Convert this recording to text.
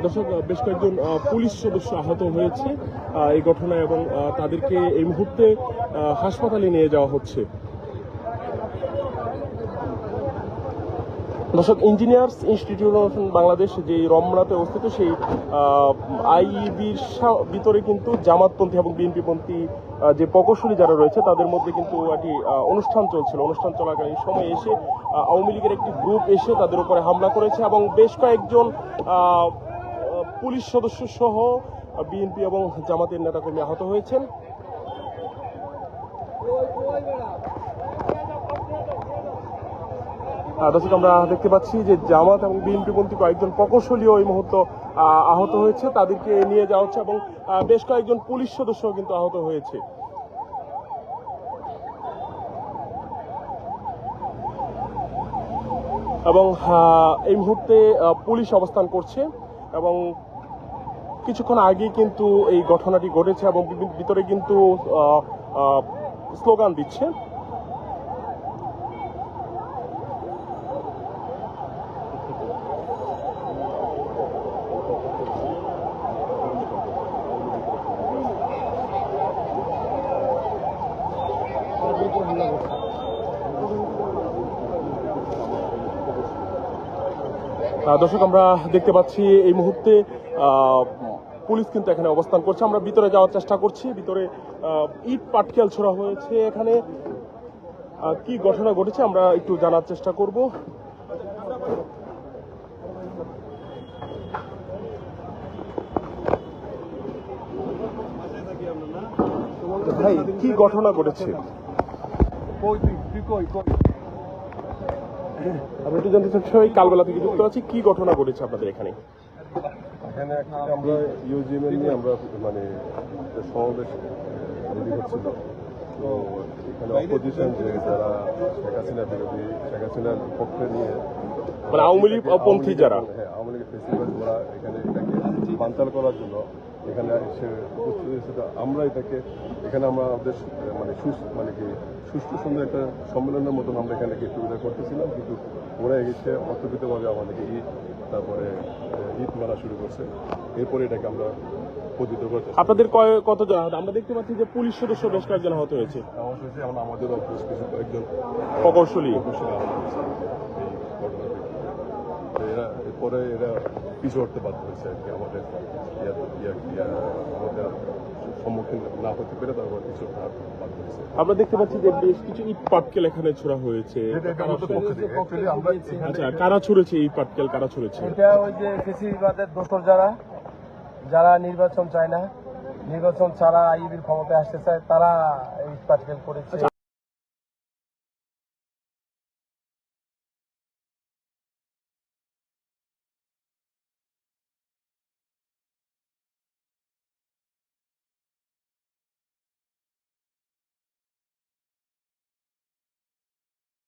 দর্শক, বেশ কয়েকজন পুলিশ সদস্য আহত হয়েছে এই ঘটনায় এবং তাদেরকে এই মুহূর্তে হাসপাতালে নিয়ে যাওয়া হচ্ছে। দর্শক, ইঞ্জিনিয়ার্স ইনস্টিটিউট অফ বাংলাদেশ যে রমনাতে অবস্থিত, সেই আইইবির ভিতরে কিন্তু জামাতপন্থী এবং বিএনপিপন্থী যে প্রকৌশলী যারা রয়েছে তাদের মধ্যে কিন্তু একটি অনুষ্ঠান চলছিল। অনুষ্ঠান চলাকালীন সময় এসে আওয়ামী লীগের একটি গ্রুপ এসে তাদের উপরে হামলা করেছে এবং বেশ কয়েকজন পুলিশ সদস্য সহ বিএনপি এবং জামাতের নেতাকর্মী আহত হয়েছেন। দর্শক, আমরা দেখতে পাচ্ছি যে জামাত এবং বিএনপিপন্থী কয়েকজন প্রকৌশলীও এই মুহূর্তে আহত হয়েছে, তাদেরকে নিয়ে যাওয়া হচ্ছে এবং বেশ কয়েকজন পুলিশ সদস্য কিন্তু আহত হয়েছে। এবং এই মুহূর্তে পুলিশ অবস্থান করছে এবং কিছুক্ষণ আগে কিন্তু এই ঘটনাটি ঘটেছে এবং ভিতরে কিন্তু স্লোগান দিচ্ছে। দর্শক, আমরা দেখতে পাচ্ছি এই মুহূর্তে পুলিশ কিন্তু এখানে অবস্থান করছে। আমরা ভিতরে যাওয়ার চেষ্টা করছি। ভিতরে ইট পাটকেল ছোড়া হয়েছে। এখানে কি ঘটনা ঘটেছে আমরা একটু জানার চেষ্টা করব। ভাই, কি ঘটনা ঘটেছে? আমি একটু জানতে চাচ্ছি, কালবেলা থেকে যুক্ত আছি, কি ঘটনা ঘটেছে আপনাদের এখানে? এখানে আমরা ইউজিএমএল নিয়ে আমরা মানে সমাবেশ রেডি হচ্ছিল। তো এখানে অপোজিশন যে যারা শেখ হাসিনা বিরোধী, শেখ হাসিনার পক্ষে নিয়ে মানে আওয়ামী লীগ পন্থী যারা, হ্যাঁ আওয়ামী লীগের ফেস্টিভ্যাল, ওরা এখানে এটাকে বানচাল করার জন্য এখানে এসে উপস্থিত হয়েছে। আমরা এটাকে এখানে আমরা আমাদের মানে সুষ্ঠু সুন্দর একটা সম্মেলনের মতন আমরা এখানে গেট টুগেদার করতেছিলাম, কিন্তু ওরা এসে অতর্কিতভাবে আমাদেরকে তারপরে ঈদ মারা শুরু করছে। এরপরে এটাকে আমরা পতিত করতে। আপনাদের কতজন আহত? আমরা দেখতে পাচ্ছি যে পুলিশ সদস্য বেশ কয়েকজন আহত হয়েছে। আমাদের অফিস কিছু কয়েকজন প্রকৌশলী আহত হয়েছে এই ঘটনা থেকে। এরপরে এরা পিছু হটতে বাধ্য হয়েছে আর কি, আমাদের আমাদের সম্মুখীন না হতে পেরে তারপর কিছু বাধ্য হয়েছে। আমরা দেখতে পাচ্ছি যে বেশ কিছু ইট পাটকেল এখানে ছোড়া হয়েছে। আচ্ছা, কারা ছুড়েছে এই পাটকেল? কারা ছুড়েছে? এটা ওই যে ফেসিবাদের দোসর যারা নির্বাচন চায় না, নির্বাচন ছাড়া আইবির ক্ষমতায় আসতে চায়, তারা ইট পাটকেল করেছে।